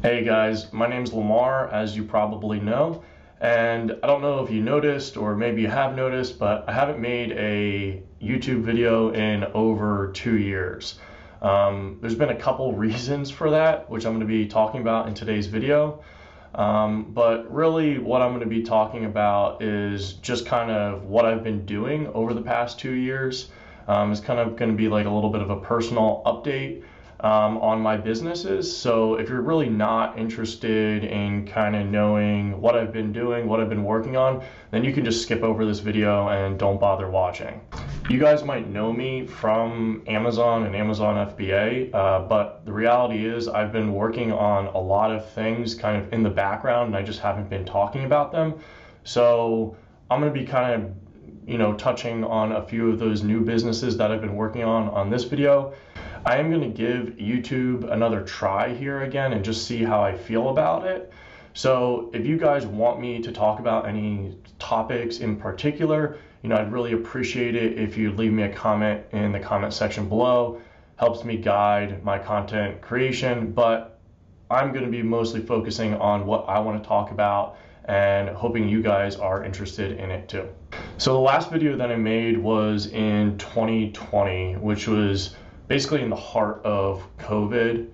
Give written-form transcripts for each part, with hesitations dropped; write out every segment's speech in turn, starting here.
Hey guys, my name's Lamar, as you probably know, and I don't know if you noticed or maybe you have noticed, but I haven't made a YouTube video in over 2 years. There's been a couple reasons for that, which I'm going to be talking about in today's video. But really what I'm going to be talking about is just kind of what I've been doing over the past 2 years. It's kind of going to be like a little bit of a personal update on my businesses. So if you're really not interested in kind of knowing what I've been doing, what I've been working on, then you can just skip over this video and don't bother watching. You guys might know me from Amazon and Amazon FBA, but the reality is I've been working on a lot of things kind of in the background and I just haven't been talking about them. So I'm going to be kind of touching on a few of those new businesses that I've been working on this video. I am going to give YouTube another try here again and just see how I feel about it. So if you guys want me to talk about any topics in particular, I'd really appreciate it if you leave me a comment in the comment section below. Helps me guide my content creation, but I'm going to be mostly focusing on what I want to talk about and hoping you guys are interested in it too. So the last video that I made was in 2020, which was basically in the heart of COVID.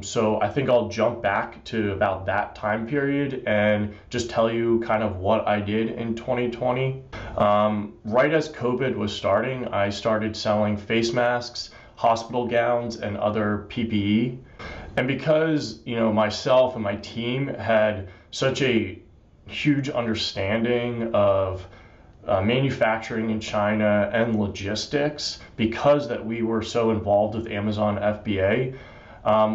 So I think I'll jump back to about that time period and just tell you kind of what I did in 2020. Right as COVID was starting, I started selling face masks, hospital gowns, and other PPE. And because, myself and my team had such a huge understanding of manufacturing in China and logistics, because that we were so involved with Amazon FBA,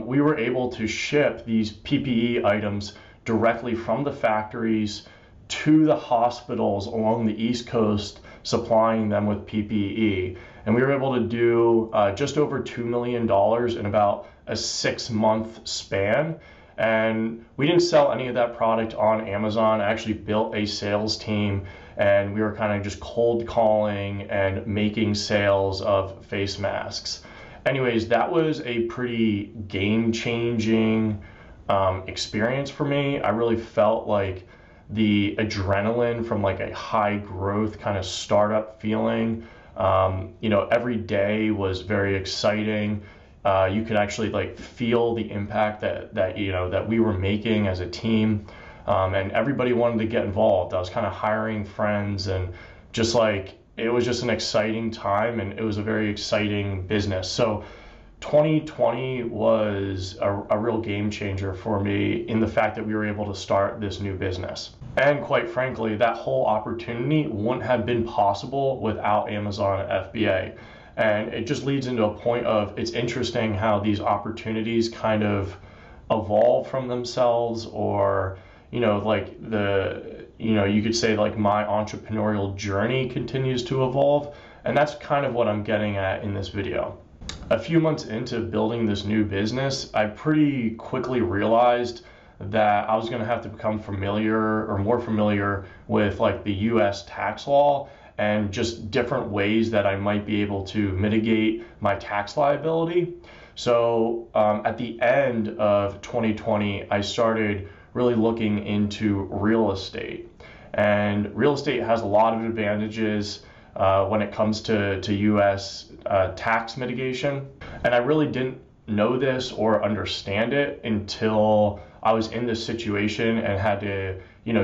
we were able to ship these PPE items directly from the factories to the hospitals along the East Coast, supplying them with PPE. And we were able to do just over $2 million in about a 6-month span. And we didn't sell any of that product on Amazon. I actually built a sales team and we were kind of just cold calling and making sales of face masks. Anyways, that was a pretty game-changing experience for me. I really felt like the adrenaline from like a high growth kind of startup feeling. Every day was very exciting. You could actually like feel the impact that we were making as a team, and everybody wanted to get involved. I was kind of hiring friends, and just like it was just an exciting time, and it was a very exciting business. So 2020 was a real game changer for me in the fact that we were able to start this new business. And quite frankly, that whole opportunity wouldn't have been possible without Amazon FBA. And it just leads into a point of, it's interesting how these opportunities kind of evolve from themselves, or, you could say like my entrepreneurial journey continues to evolve. And that's kind of what I'm getting at in this video. A few months into building this new business, I pretty quickly realized that I was going to have to become familiar or more familiar with like the US tax law and just different ways that I might be able to mitigate my tax liability. So at the end of 2020, I started really looking into real estate. And real estate has a lot of advantages when it comes to US tax mitigation. And I really didn't know this or understand it until I was in this situation and had to,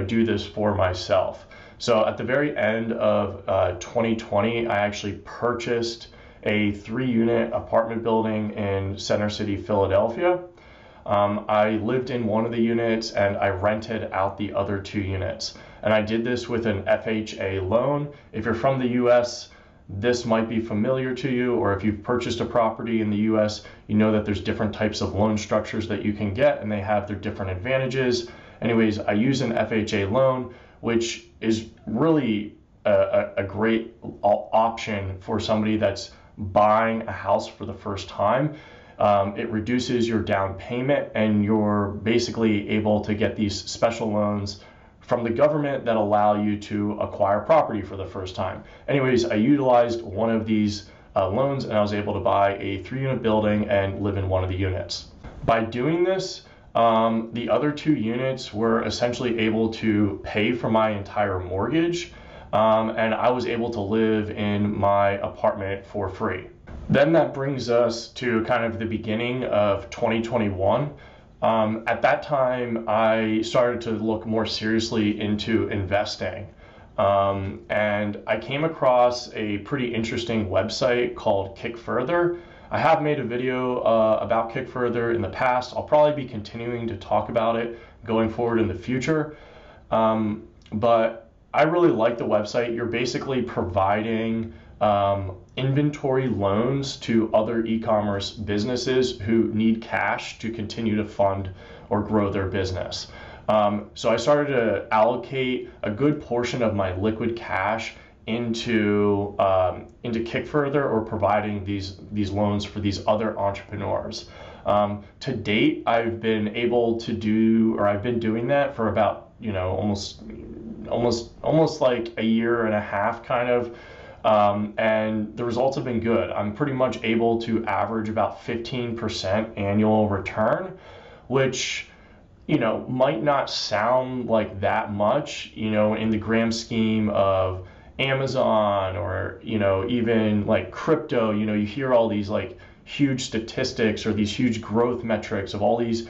do this for myself. So at the very end of 2020, I actually purchased a 3-unit apartment building in Center City, Philadelphia. I lived in one of the units and I rented out the other 2 units. And I did this with an FHA loan. If you're from the US, this might be familiar to you, or if you've purchased a property in the US, you know that there's different types of loan structures that you can get and they have their different advantages. Anyways, I use an FHA loan, which is really a great option for somebody that's buying a house for the first time. It reduces your down payment and you're basically able to get these special loans from the government that allow you to acquire property for the first time. Anyways, I utilized one of these loans and I was able to buy a 3-unit building and live in one of the units. By doing this, The other 2 units were essentially able to pay for my entire mortgage, and I was able to live in my apartment for free. Then that brings us to kind of the beginning of 2021. At that time, I started to look more seriously into investing. And I came across a pretty interesting website called Kick Further. I have made a video about Kick Further in the past. I'll probably be continuing to talk about it going forward in the future. But I really like the website. You're basically providing inventory loans to other e-commerce businesses who need cash to continue to fund or grow their business. So I started to allocate a good portion of my liquid cash into Kick Further, or providing these loans for these other entrepreneurs. To date, I've been doing that for about, almost like a year and a half kind of. And the results have been good. I'm pretty much able to average about 15% annual return, which, might not sound like that much, in the grand scheme of Amazon, or, even like crypto. You hear all these like huge statistics or these huge growth metrics of all these,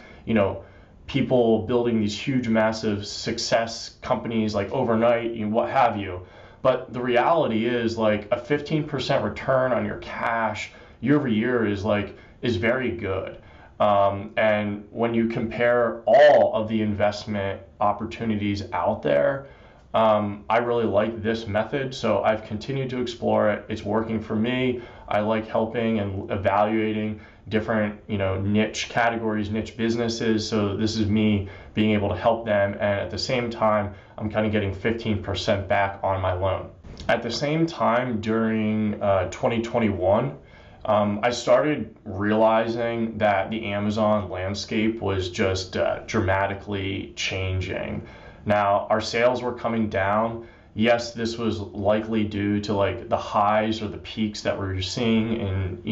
people building these huge, massive success companies like overnight, what have you. But the reality is, like, a 15% return on your cash year over year is very good. And when you compare all of the investment opportunities out there, I really like this method, so I've continued to explore it. It's working for me. I like helping and evaluating different, niche categories, niche businesses. So this is me being able to help them, and at the same time, I'm kind of getting 15% back on my loan. At the same time, during 2021, I started realizing that the Amazon landscape was just dramatically changing. Now, our sales were coming down. Yes, this was likely due to like the highs or the peaks that we were seeing in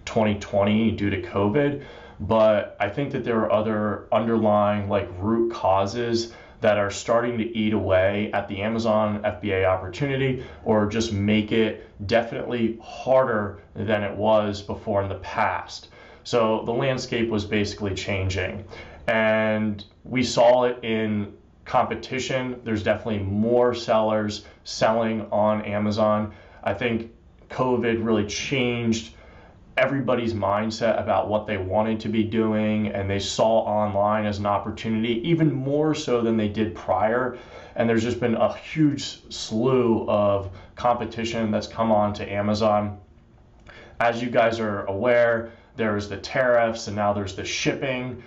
2020 due to COVID, but I think that there are other underlying like root causes that are starting to eat away at the Amazon FBA opportunity, or just make it definitely harder than it was before in the past. So the landscape was basically changing, and we saw it in competition. There's definitely more sellers selling on Amazon. I think COVID really changed everybody's mindset about what they wanted to be doing, and they saw online as an opportunity even more so than they did prior. And there's just been a huge slew of competition that's come on to Amazon. As you guys are aware, there's the tariffs, and now there's the shipping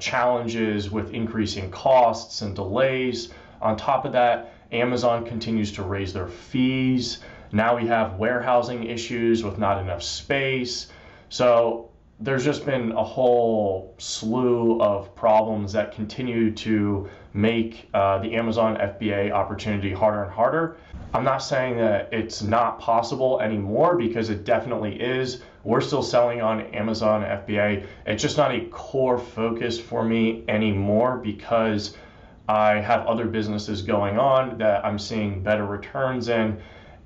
challenges with increasing costs and delays. On top of that, Amazon continues to raise their fees. Now we have warehousing issues with not enough space. So there's just been a whole slew of problems that continue to make the Amazon FBA opportunity harder and harder. I'm not saying that it's not possible anymore, because it definitely is. We're still selling on Amazon FBA. It's just not a core focus for me anymore, because I have other businesses going on that I'm seeing better returns in,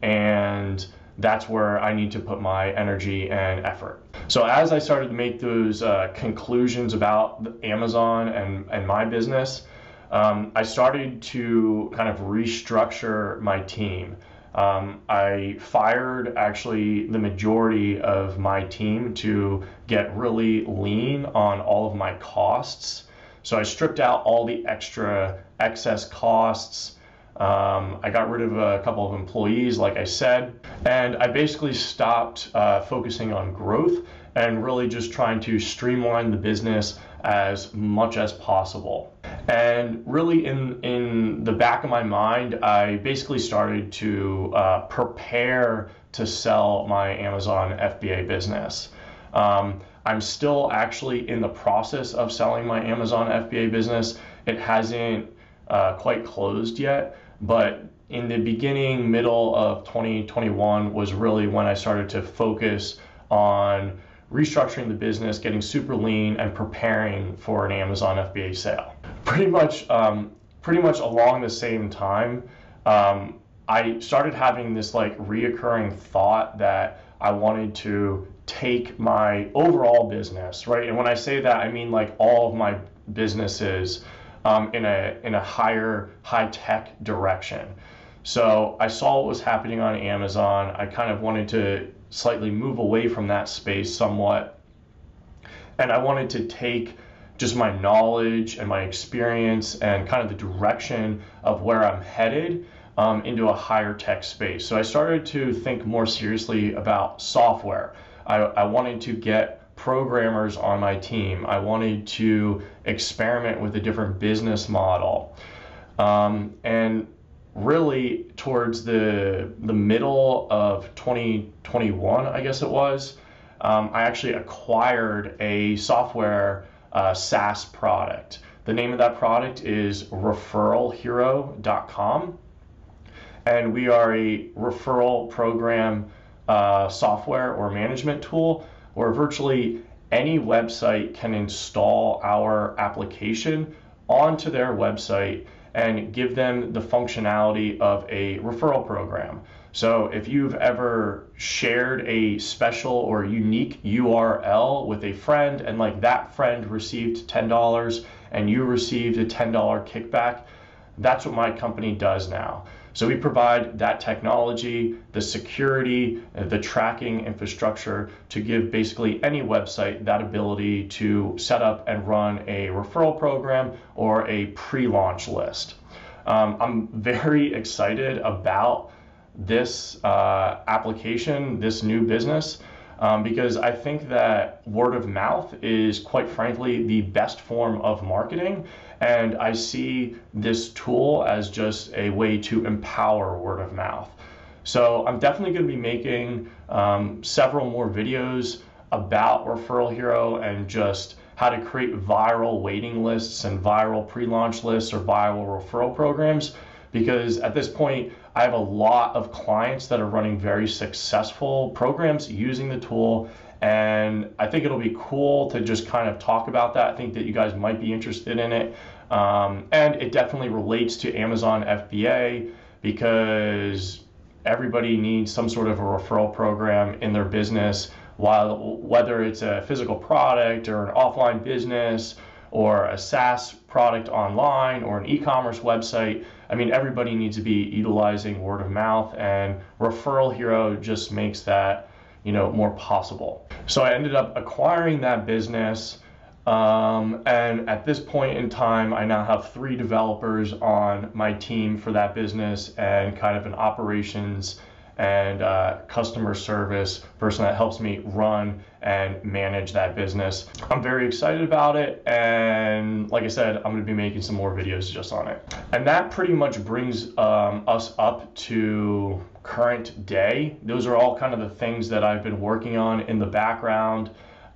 and that's where I need to put my energy and effort. So as I started to make those conclusions about Amazon and my business, I started to kind of restructure my team. I fired actually the majority of my team to get really lean on all of my costs. So I stripped out all the excess costs. I got rid of a couple of employees, like I said, and I basically stopped focusing on growth and really just trying to streamline the business as much as possible. And really in the back of my mind, I basically started to prepare to sell my Amazon FBA business. I'm still actually in the process of selling my Amazon FBA business. It hasn't quite closed yet, but in the middle of 2021 was really when I started to focus on restructuring the business, getting super lean, and preparing for an Amazon FBA sale. Pretty much along the same time, I started having this like reoccurring thought that I wanted to take my overall business, right? And when I say that, I mean like all of my businesses in a high-tech direction. So I saw what was happening on Amazon. I kind of wanted to slightly move away from that space somewhat. And I wanted to take just my knowledge and my experience and kind of the direction of where I'm headed into a higher tech space. So I started to think more seriously about software. I wanted to get programmers on my team. I wanted to experiment with a different business model. And really towards the middle of 2021, I guess it was, I actually acquired a software SaaS product. The name of that product is ReferralHero.com. And we are a referral program software or management tool where virtually any website can install our application onto their website and give them the functionality of a referral program. So if you've ever shared a special or unique URL with a friend and like that friend received $10 and you received a $10 kickback, that's what my company does now. So we provide that technology, the security, the tracking infrastructure to give basically any website that ability to set up and run a referral program or a pre-launch list. I'm very excited about this application, this new business, because I think that word of mouth is quite frankly the best form of marketing. And I see this tool as just a way to empower word of mouth. So I'm definitely going to be making several more videos about Referral Hero and just how to create viral waiting lists and viral pre-launch lists or viral referral programs. Because at this point, I have a lot of clients that are running very successful programs using the tool. And I think it'll be cool to just kind of talk about that. I think that you guys might be interested in it. And it definitely relates to Amazon FBA because everybody needs some sort of a referral program in their business, whether it's a physical product or an offline business or a SaaS product online or an e-commerce website. I mean, everybody needs to be utilizing word of mouth, and Referral Hero just makes that, you know, more possible. So I ended up acquiring that business, and at this point in time, I now have 3 developers on my team for that business and kind of an operations and customer service person that helps me run and manage that business. I'm very excited about it, and like I said, I'm going to be making some more videos just on it. And that pretty much brings us up to current day. Those are all kind of the things that I've been working on in the background,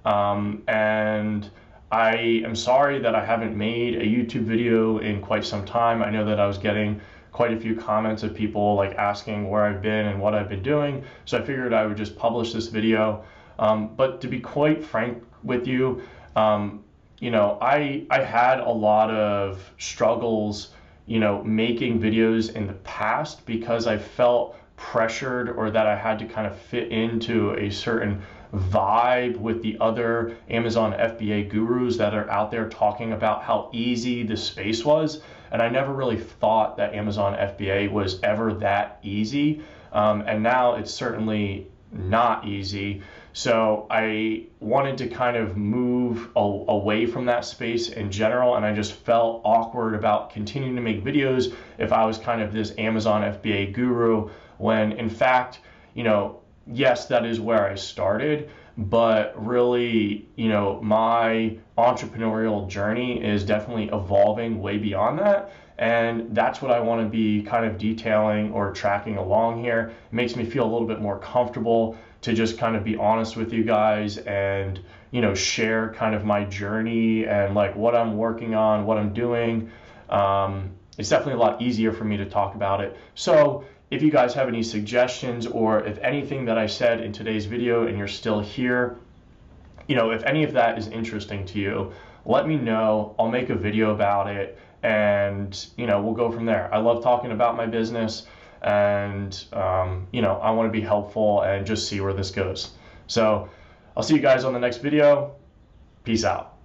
and I am sorry that I haven't made a YouTube video in quite some time. I know that I was getting quite a few comments of people like asking where I've been and what I've been doing, so I figured I would just publish this video. But to be quite frank with you, you know, I had a lot of struggles, you know, making videos in the past because I felt pressured or that I had to kind of fit into a certain vibe with the other Amazon FBA gurus that are out there talking about how easy the space was. And I never really thought that Amazon FBA was ever that easy. And now it's certainly not easy. So I wanted to kind of move away from that space in general, and I just felt awkward about continuing to make videos if I was kind of this Amazon FBA guru, when in fact, you know, yes, that is where I started, but really, you know, my entrepreneurial journey is definitely evolving way beyond that. And that's what I want to be kind of detailing or tracking along here. It makes me feel a little bit more comfortable to just kind of be honest with you guys and, you know, share kind of my journey and like what I'm working on, what I'm doing. It's definitely a lot easier for me to talk about it. So if you guys have any suggestions, or if anything that I said in today's video and you're still here, if any of that is interesting to you, let me know. I'll make a video about it, and we'll go from there. I love talking about my business, and I want to be helpful and just see where this goes. So I'll see you guys on the next video. Peace out.